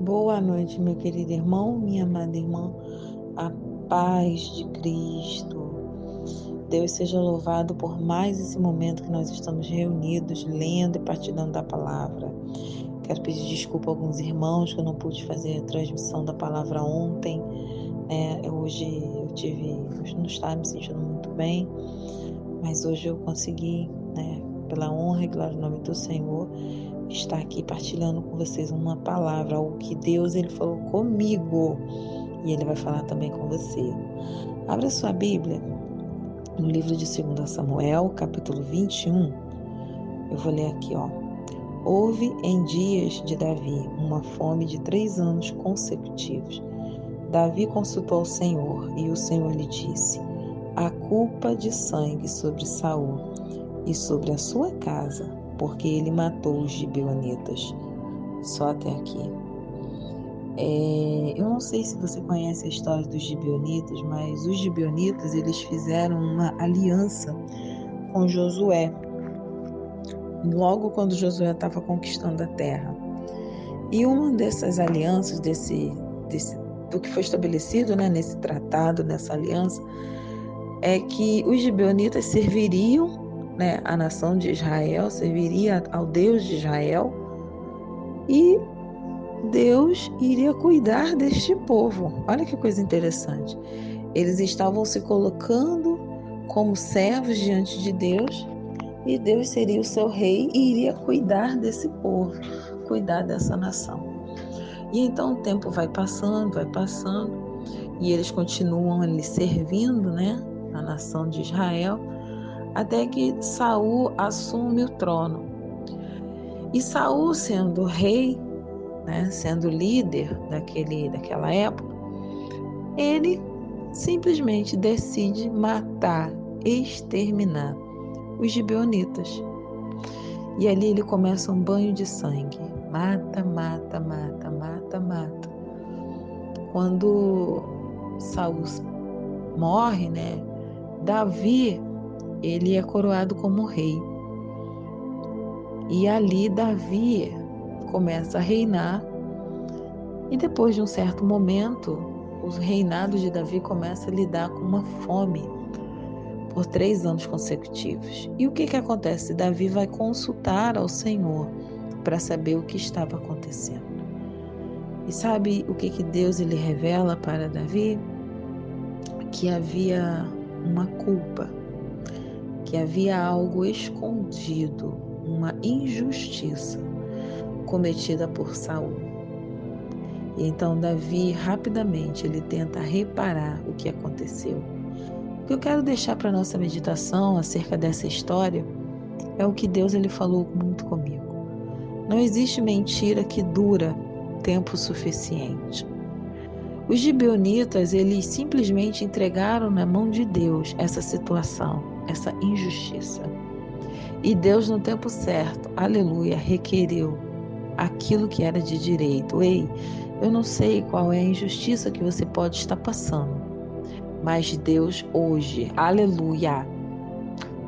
Boa noite, meu querido irmão, minha amada irmã, a paz de Cristo. Deus seja louvado por mais esse momento que nós estamos reunidos, lendo e partilhando da palavra. Quero pedir desculpa a alguns irmãos que eu não pude fazer a transmissão da palavra ontem. Hoje eu não estava me sentindo muito bem, mas hoje eu consegui, pela honra e glória do nome do Senhor, estar aqui partilhando com vocês uma palavra, algo que Deus ele falou comigo e Ele vai falar também com você. Abra sua Bíblia no livro de 2 Samuel, capítulo 21. Eu vou ler aqui, Houve em dias de Davi uma fome de 3 anos consecutivos. Davi consultou ao Senhor e o Senhor lhe disse: a culpa de sangue sobre Saul e sobre a sua casa, porque ele matou os gibeonitas. Só até aqui. Eu não sei se você conhece a história dos gibeonitas, mas os gibeonitas eles fizeram uma aliança com Josué, logo quando Josué estava conquistando a terra. E uma dessas alianças, do que foi estabelecido, nesse tratado, nessa aliança, é que os gibeonitas serviriam, a nação de Israel, serviria ao Deus de Israel, e Deus iria cuidar deste povo. Olha que coisa interessante. Eles estavam se colocando como servos diante de Deus, e Deus seria o seu rei e iria cuidar desse povo, cuidar dessa nação. E então o tempo vai passando, e eles continuam ali servindo, a nação de Israel, até que Saul assume o trono. E Saul, sendo rei, sendo líder daquela época, ele simplesmente decide matar, exterminar os gibeonitas. E ali ele começa um banho de sangue. Mata. Quando Saul morre, Davi, ele é coroado como rei. E ali Davi começa a reinar. E depois de um certo momento, o reinado de Davi começa a lidar com uma fome por 3 anos consecutivos. E o que acontece? Davi vai consultar ao Senhor para saber o que estava acontecendo. E sabe o que Deus ele revela para Davi? Que havia uma culpa, que havia algo escondido, uma injustiça cometida por Saul. E então Davi rapidamente ele tenta reparar o que aconteceu. O que eu quero deixar para nossa meditação acerca dessa história é o que Deus ele falou muito comigo. Não existe mentira que dura tempo suficiente. Os gibeonitas, eles simplesmente entregaram na mão de Deus essa situação, essa injustiça. E Deus, no tempo certo, aleluia, requeriu aquilo que era de direito. Ei, eu não sei qual é a injustiça que você pode estar passando, mas Deus hoje, aleluia,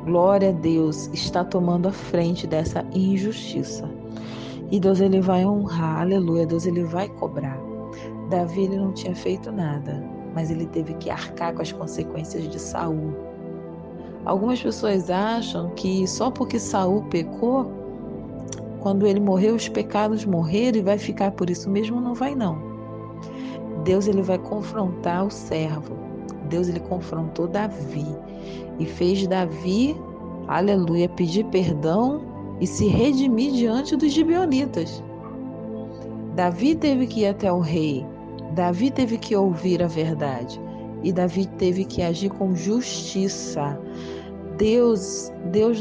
glória a Deus, está tomando a frente dessa injustiça. E Deus ele vai honrar, aleluia, Deus ele vai cobrar. Davi ele não tinha feito nada, mas ele teve que arcar com as consequências de Saul. Algumas pessoas acham que só porque Saul pecou, quando ele morreu, os pecados morreram e vai ficar por isso mesmo. Não vai não. Deus ele vai confrontar o servo. Deus ele confrontou Davi e fez Davi, aleluia, pedir perdão e se redimir diante dos gibeonitas. Davi teve que ir até o rei. Davi teve que ouvir a verdade. E Davi teve que agir com justiça. Deus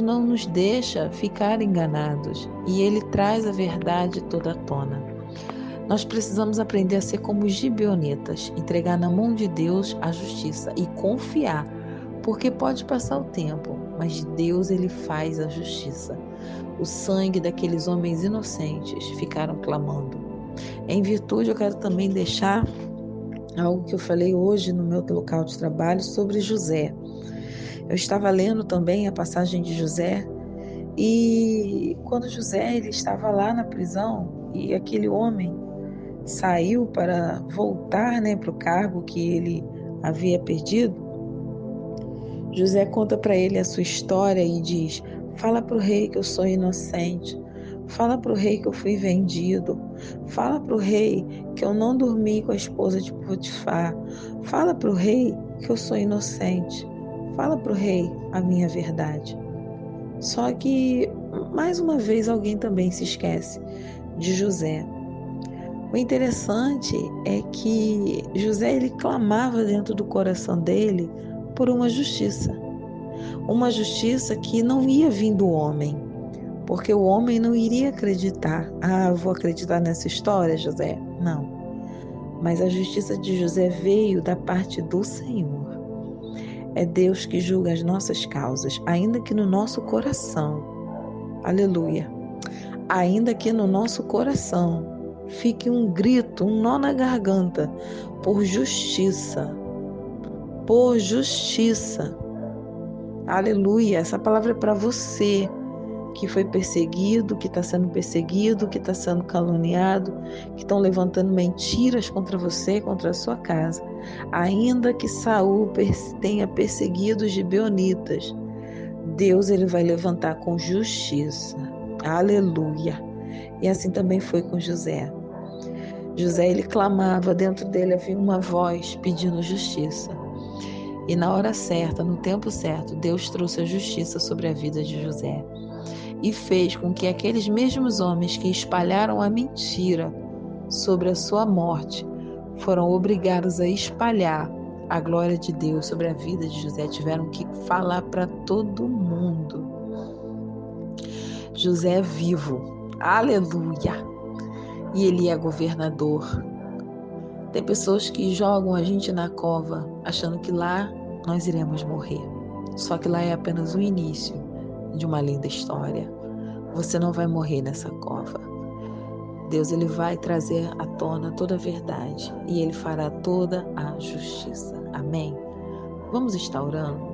não nos deixa ficar enganados. E Ele traz a verdade toda à tona. Nós precisamos aprender a ser como os gibeonitas. Entregar na mão de Deus a justiça e confiar. Porque pode passar o tempo, mas Deus ele faz a justiça. O sangue daqueles homens inocentes ficaram clamando. Em virtude, eu quero também deixar algo que eu falei hoje no meu local de trabalho sobre José. Eu estava lendo também a passagem de José, e quando José ele estava lá na prisão, e aquele homem saiu para voltar, para o cargo que ele havia perdido, José conta para ele a sua história e diz: fala para o rei que eu sou inocente. Fala para o rei que eu fui vendido. Fala para o rei que eu não dormi com a esposa de Potifar. Fala para o rei que eu sou inocente. Fala para o rei a minha verdade. Só que, mais uma vez, alguém também se esquece de José. O interessante é que José ele clamava dentro do coração dele por uma justiça que não ia vir do homem, porque o homem não iria acreditar. Eu vou acreditar nessa história, José? Não. Mas a justiça de José veio da parte do Senhor. É Deus que julga as nossas causas, ainda que no nosso coração. Aleluia. Ainda que no nosso coração fique um grito, um nó na garganta, por justiça. Por justiça. Aleluia. Essa palavra é para você que foi perseguido, que está sendo perseguido, que está sendo caluniado, que estão levantando mentiras contra você, contra a sua casa. Ainda que Saul tenha perseguido os gibeonitas, Deus ele vai levantar com justiça. Aleluia. E assim também foi com José. José ele clamava, dentro dele havia uma voz pedindo justiça. E na hora certa, no tempo certo, Deus trouxe a justiça sobre a vida de José. E fez com que aqueles mesmos homens que espalharam a mentira sobre a sua morte foram obrigados a espalhar a glória de Deus sobre a vida de José. Tiveram que falar para todo mundo. José é vivo, aleluia, e ele é governador. Tem pessoas que jogam a gente na cova achando que lá nós iremos morrer. Só que lá é apenas o início de uma linda história. Você não vai morrer nessa cova. Deus ele vai trazer à tona toda a verdade e ele fará toda a justiça. Amém? Vamos estar orando?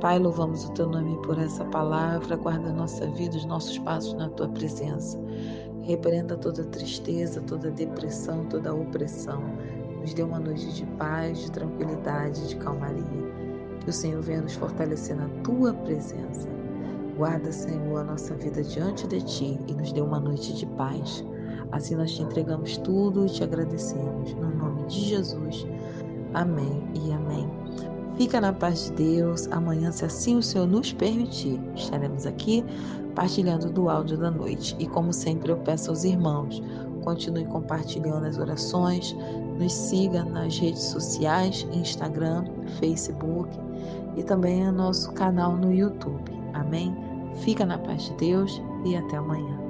Pai, louvamos o teu nome por essa palavra. Guarda a nossa vida, os nossos passos na tua presença. Repreenda toda tristeza, toda depressão, toda opressão. Nos dê uma noite de paz, de tranquilidade, de calmaria. Que o Senhor venha nos fortalecer na tua presença. Guarda, Senhor, a nossa vida diante de Ti e nos dê uma noite de paz. Assim nós te entregamos tudo e te agradecemos. No nome de Jesus. Amém e amém. Fica na paz de Deus. Amanhã, se assim o Senhor nos permitir, estaremos aqui partilhando do áudio da noite. E como sempre eu peço aos irmãos, continue compartilhando as orações, nos siga nas redes sociais, Instagram, Facebook e também no nosso canal no YouTube. Amém? Fica na paz de Deus e até amanhã.